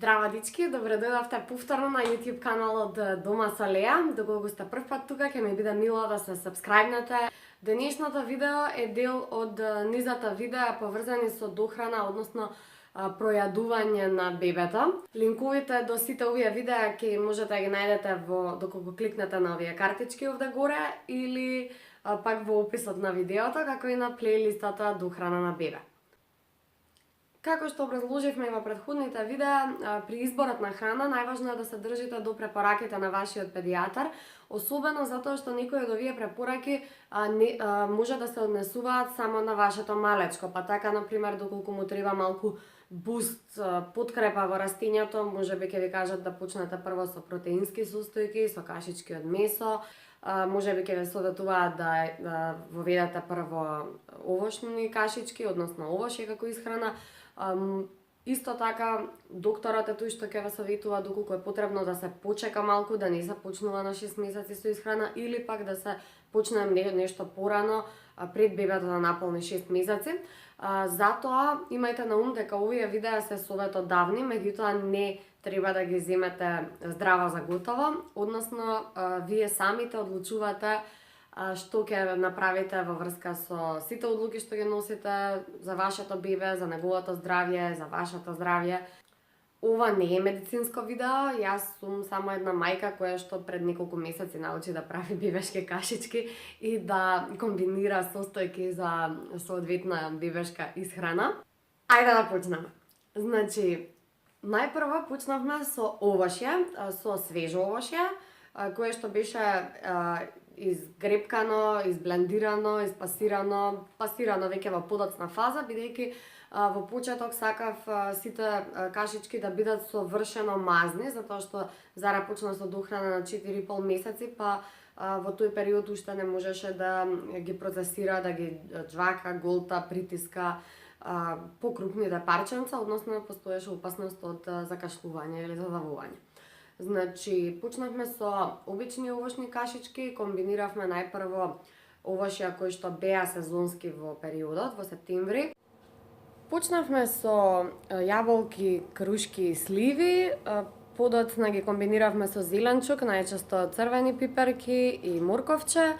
Здраво дички, добре дојдовте повторно на YouTube каналот Дома со Леа. Доколку сте прв пат тука, ќе ми биде мило да се сабскрајбнете. Денешното видео е дел од низата видеа поврзани со дохрана, односно пројадување на бебето. Линковите до сите овие видеа ќе можете да ги најдете доколку кликнете на овие картички овде горе или пак во описот на видеото, како и на плейлистата Дохрана на бебе. Како што образложивме и во претходните видеа, при изборот на храна најважно е да се држите до препораките на вашиот педијатар, особено затоа што некои од овие препораки може да се однесуваат само на вашето малечко, па така например доколку му треба малку буст, подкрепа во растињето, можеби ќе ви кажат да почнете прво со протеински состојки, со кашички од месо, можеби ќе ве советуваат да воведете прво овошни кашички, односно овошје како исхрана. Исто така, докторот е тој што ќе ве советува доколку е потребно да се почека малку, да не се почнува на 6 месеци со исхрана, или пак да се почне нешто порано, пред бебето да наполни 6 месеци. Затоа, имајте на ум дека овие видеа се советодавни, меѓутоа не треба да ги земете здраво за готово, односно, вие самите одлучувате што ќе направите во врска со сите одлуки што ги носите за вашето бебе, за неговото здравје, за вашето здравје. Ова не е медицинско видео, јас сум само една мајка која што пред неколку месеци научи да прави бебешки кашички и да комбинира состојки за соодветна бебешка исхрана. Ајде да почнеме. Значи, најпрво почнавме со овошје, со свежо овошје, кое што беше изгрепкано, изблендирано, испасирано, пасирано веќе во подоцна фаза, бидејќи во почеток сакав сите кашички да бидат совршено мазни, затоа што Зара почна со дохрана на 4,5 месеци, па во тој период уште не можеше да ги процесира, да ги џвака, голта, притиска покрупните парченца, односно постоеше опасност од закашлување или задавување. Значи, почнавме со обични овошни кашички, комбиниравме најпрво овошја кои што беа сезонски во периодот, во септември. Почнавме со јаболки, крушки и сливи, подоцна ги комбиниравме со зеленчук, најчесто црвени пиперки и морковче,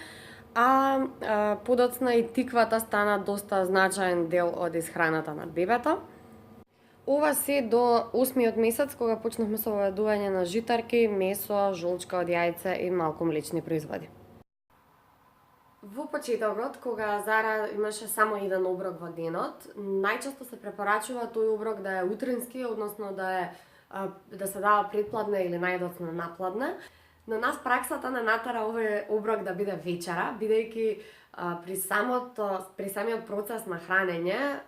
а подоцна и тиквата стана доста значаен дел од исхраната на бебето. Ова се до 8-миот месец, кога почнавме со воведување на житарки, месо, жолчка од јајце и малку млечни производи. Во почетокот, кога Зара имаше само еден оброк во денот, најчесто се препорачува тој оброк да е утрински, односно да се дава предпладне или најдоцна напладне. На нас праксата не натера овој оброк да биде вечера, бидејќи при самиот процес на хранење,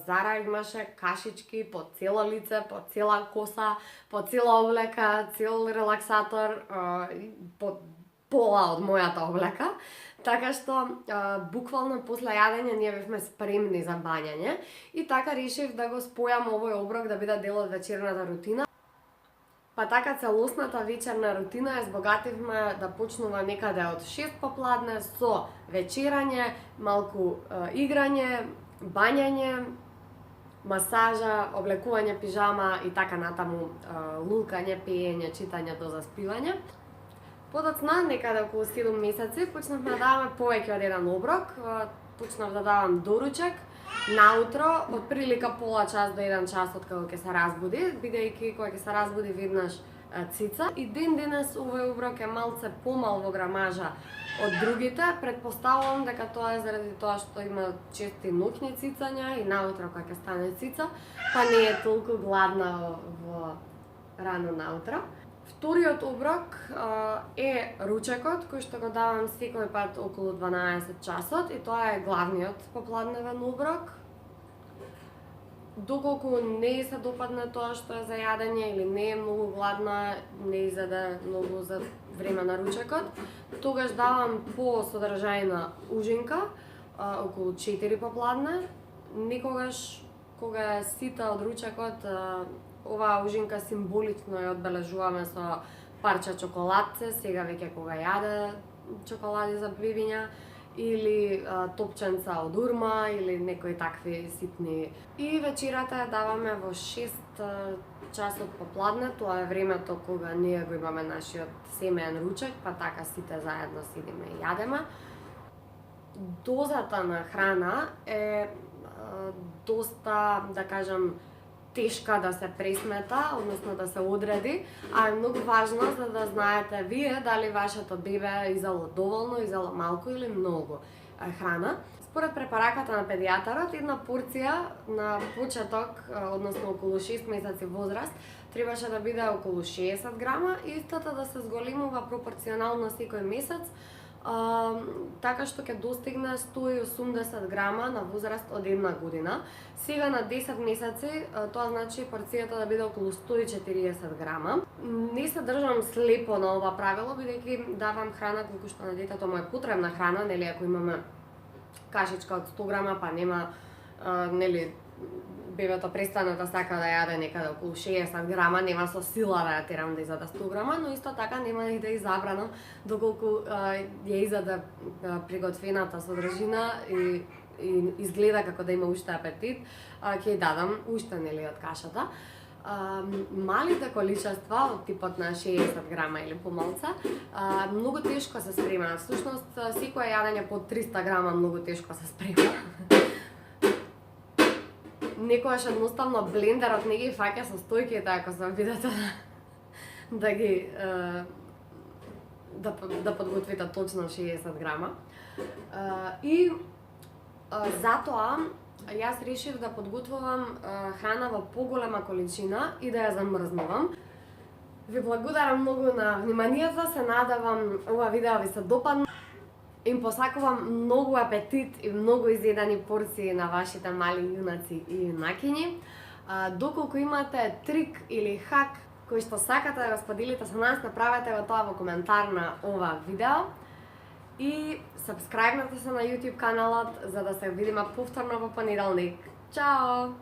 Зара имаше кашички по цело лице, по цела коса, по цела облека, цел релаксатор, по пола од мојата облека. Така што, буквално после јадење ние бевме спремни за бањање и така решив да го спојам овој оброк да биде дел од вечерната рутина. Па така целосната вечерна рутина ја збогативме да почнува некаде од 6 попладне со вечерање, малку играње, бањање, масажа, облекување пижама и така натаму, лулкање, пеење, читање до заспивање. Подоцна, некаде околу 7 месеци, почнавме да даваме повеќе од еден оброк. Почнав да давам доручек, наутро, од прилика пола час до 1 час од кога ќе се разбуди, бидејќи кога ќе се разбуди веднаш цица. И ден денес овој оброк е малце помал во грамажа од другите. Претпоставувам дека тоа е заради тоа што има чести ноќни цицања и наутро кога ќе стане цица, па не е толку гладна во рано наутро. Вториот оброк е ручекот, кој што го давам секој пат околу 12 часот и тоа е главниот попладневен оброк. Доколку не се допадне тоа што е за јадење или не е многу гладна, не изеде многу за време на ручекот, тогаш давам по содржајна ужинка, околу 4 попладне. Некогаш, кога е сита од ручекот, оваа ужинка символично ја одбележуваме со парче чоколадце, сега веќе кога јаде чоколади за бебиња, или топченца од урма, или некои такви ситни. И вечерата ја даваме во 6 часот попладне, тоа е времето кога ние го имаме нашиот семеен ручек, па така сите заедно сидиме и јадеме. Дозата на храна е доста, да кажам, тешка да се пресмета, односно да се одреди, а е многу важно за да знаете вие дали вашето бебе изело доволно, изело малку или многу храна. Според препараката на педијатарот, една порција на почеток, односно околу 6 месеци возраст, требаше да биде околу 60 грама и истата да се зголемува пропорционално секој месец, така што ќе достигне 180 грама на возраст од 1 година. Сега на 10 месеци, тоа значи порцијата да биде околу 140 грама. Не се држам слепо на ова правило, бидејќи давам храна колку што на детето му е потребна храна, нели, ако имаме кашичка од 100 грама, па нема, нели, бебето престана да сака да јаде некаде околу 60 грама, нема со сила да ја терам да изаде 100 грама, но исто така нема и да ја забранам доколку ја изаде приготвената содржина и изгледа како да има уште апетит, ќе ја дадам уште, нели, од кашата. Малите количества од типот на 60 грама или помалку многу тешко се спрема. Всушност, секое јадење под 300 грама многу тешко се спрема. Некојаш едноставно блендерот не ги фаќа со стојките ако се обидете да ги да подготвите точно 60 грама. И затоа јас решив да подготвувам храна во поголема количина и да ја замрзнувам. Ви благодарам многу на вниманието, се надевам ова видео ви се допадна. Им посакувам многу апетит и многу изедени порции на вашите мали јунаци и јунакињи. Доколку имате трик или хак кој што сакате да го споделите со нас, направете го тоа во коментар на ова видео. И сабскрајбнете се на YouTube каналот за да се видиме повторно во понеделник. Чао!